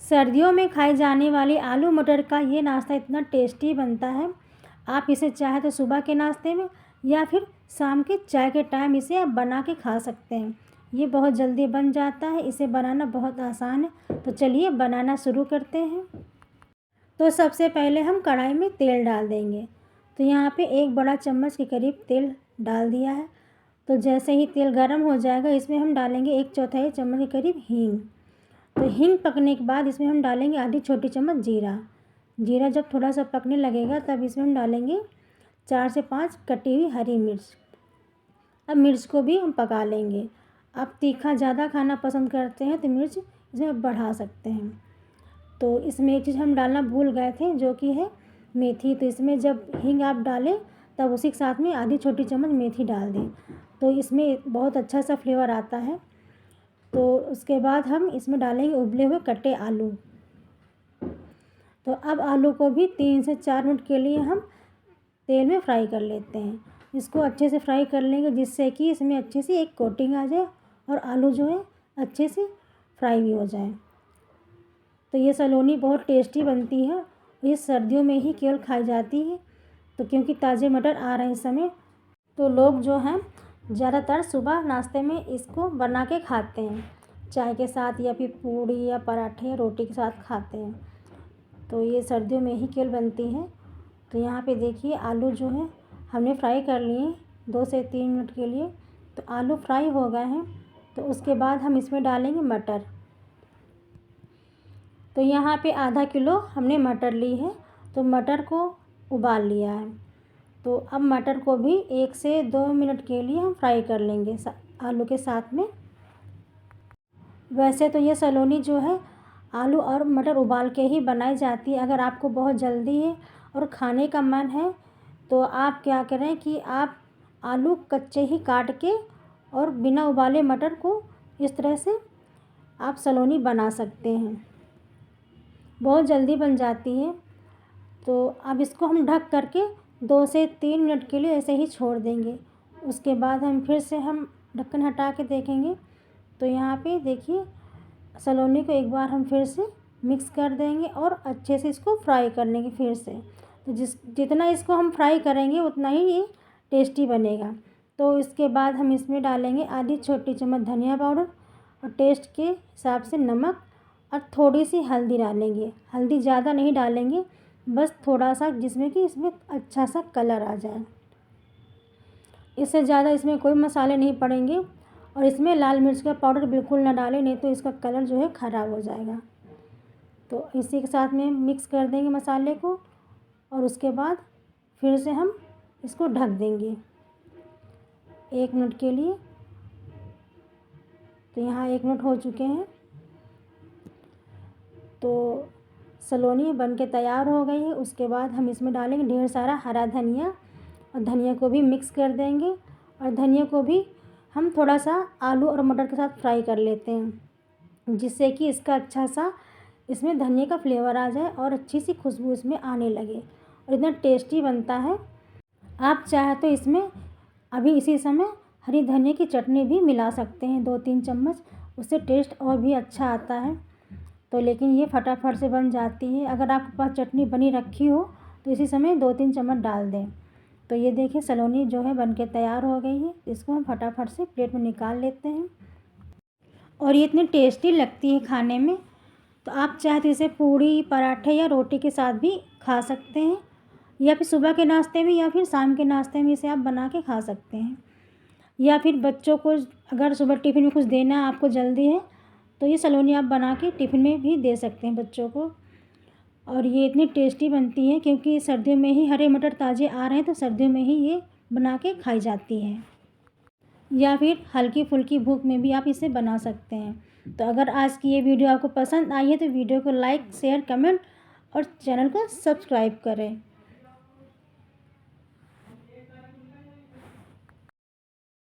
सर्दियों में खाए जाने वाले आलू मटर का ये नाश्ता इतना टेस्टी बनता है। आप इसे चाहे तो सुबह के नाश्ते में या फिर शाम के चाय के टाइम इसे आप बना के खा सकते हैं। ये बहुत जल्दी बन जाता है, इसे बनाना बहुत आसान है। तो चलिए बनाना शुरू करते हैं। तो सबसे पहले हम कढ़ाई में तेल डाल देंगे। तो यहाँ पे 1 बड़ा चम्मच के करीब तेल डाल दिया है। तो जैसे ही तेल गर्म हो जाएगा इसमें हम डालेंगे 1/4 चम्मच के करीब हींग। तो हींग पकने के बाद इसमें हम डालेंगे आधी छोटी चम्मच जीरा। जीरा जब थोड़ा सा पकने लगेगा तब इसमें हम डालेंगे 4 से 5 कटी हुई हरी मिर्च। अब मिर्च को भी हम पका लेंगे। आप तीखा ज़्यादा खाना पसंद करते हैं तो मिर्च इसमें बढ़ा सकते हैं। तो इसमें एक चीज़ हम डालना भूल गए थे जो कि है मेथी। तो इसमें जब हींग आप डालें तब उसी के साथ में आधी छोटी चम्मच मेथी डाल दें, तो इसमें बहुत अच्छा सा फ्लेवर आता है। तो उसके बाद हम इसमें डालेंगे उबले हुए कटे आलू। तो अब आलू को भी 3 से 4 मिनट के लिए हम तेल में फ्राई कर लेते हैं। इसको अच्छे से फ्राई कर लेंगे जिससे कि इसमें अच्छे से एक कोटिंग आ जाए और आलू जो है अच्छे से फ्राई भी हो जाए। तो ये सलोनी बहुत टेस्टी बनती है। ये सर्दियों में ही केवल खाई जाती है। तो क्योंकि ताज़े मटर आ रहे हैं इस समय, तो लोग जो हैं ज़्यादातर सुबह नाश्ते में इसको बना के खाते हैं, चाय के साथ या फिर पूड़ी या पराठे या रोटी के साथ खाते हैं। तो ये सर्दियों में ही केवल बनती है। तो यहाँ पे देखिए आलू जो है हमने फ्राई कर लिए 2 से 3 मिनट के लिए। तो आलू फ्राई हो गए हैं। तो उसके बाद हम इसमें डालेंगे मटर। तो यहाँ पे आधा किलो हमने मटर ली है। तो मटर को उबाल लिया है। तो अब मटर को भी 1 से 2 मिनट के लिए हम फ्राई कर लेंगे आलू के साथ में। वैसे तो ये सलोनी जो है आलू और मटर उबाल के ही बनाई जाती है। अगर आपको बहुत जल्दी है और खाने का मन है तो आप क्या करें कि आप आलू कच्चे ही काट के और बिना उबाले मटर को इस तरह से आप सलोनी बना सकते हैं, बहुत जल्दी बन जाती है। तो अब इसको हम ढक करके 2 से 3 मिनट के लिए ऐसे ही छोड़ देंगे। उसके बाद हम फिर से हम ढक्कन हटा के देखेंगे। तो यहाँ पे देखिए सलोनी को एक बार हम फिर से मिक्स कर देंगे और अच्छे से इसको फ्राई कर लेंगे फिर से। तो जितना इसको हम फ्राई करेंगे उतना ही ये टेस्टी बनेगा। तो इसके बाद हम इसमें डालेंगे आधी छोटी चम्मच धनिया पाउडर और टेस्ट के हिसाब से नमक और थोड़ी सी हल्दी डालेंगे। हल्दी ज़्यादा नहीं डालेंगे, बस थोड़ा सा, जिसमें कि इसमें अच्छा सा कलर आ जाए। इससे ज़्यादा इसमें कोई मसाले नहीं पड़ेंगे। और इसमें लाल मिर्च का पाउडर बिल्कुल ना डालें, नहीं तो इसका कलर जो है ख़राब हो जाएगा। तो इसी के साथ में मिक्स कर देंगे मसाले को और उसके बाद फिर से हम इसको ढक देंगे 1 मिनट के लिए। तो यहाँ 1 मिनट हो चुके हैं। तो सलोनी बन के तैयार हो गई है। उसके बाद हम इसमें डालेंगे ढेर सारा हरा धनिया और धनिया को भी मिक्स कर देंगे। और धनिया को भी हम थोड़ा सा आलू और मटर के साथ फ्राई कर लेते हैं, जिससे कि इसका अच्छा सा इसमें धनिया का फ्लेवर आ जाए और अच्छी सी खुशबू इसमें आने लगे और इतना टेस्टी बनता है। आप चाहे तो इसमें अभी इसी समय हरी धनिया की चटनी भी मिला सकते हैं 2-3 चम्मच, उससे टेस्ट और भी अच्छा आता है। तो लेकिन ये फटाफट से बन जाती है। अगर आपके पास चटनी बनी रखी हो तो इसी समय 2-3 चम्मच डाल दें। तो ये देखिए सलोनी जो है बनके तैयार हो गई है। इसको हम फटाफट से प्लेट में निकाल लेते हैं और ये इतनी टेस्टी लगती है खाने में। तो आप चाहे तो इसे पूड़ी पराठे या रोटी के साथ भी खा सकते हैं, या फिर सुबह के नाश्ते में या फिर शाम के नाश्ते में इसे आप बना के खा सकते हैं। या फिर बच्चों को अगर सुबह टिफ़िन में कुछ देना है, आपको जल्दी है, तो ये सलोनी आप बना के टिफ़िन में भी दे सकते हैं बच्चों को। और ये इतनी टेस्टी बनती है क्योंकि सर्दियों में ही हरे मटर ताज़े आ रहे हैं, तो सर्दियों में ही ये बना के खाई जाती है। या फिर हल्की फुल्की भूख में भी आप इसे बना सकते हैं। तो अगर आज की ये वीडियो आपको पसंद आई है तो वीडियो को लाइक शेयर कमेंट और चैनल को सब्सक्राइब करें।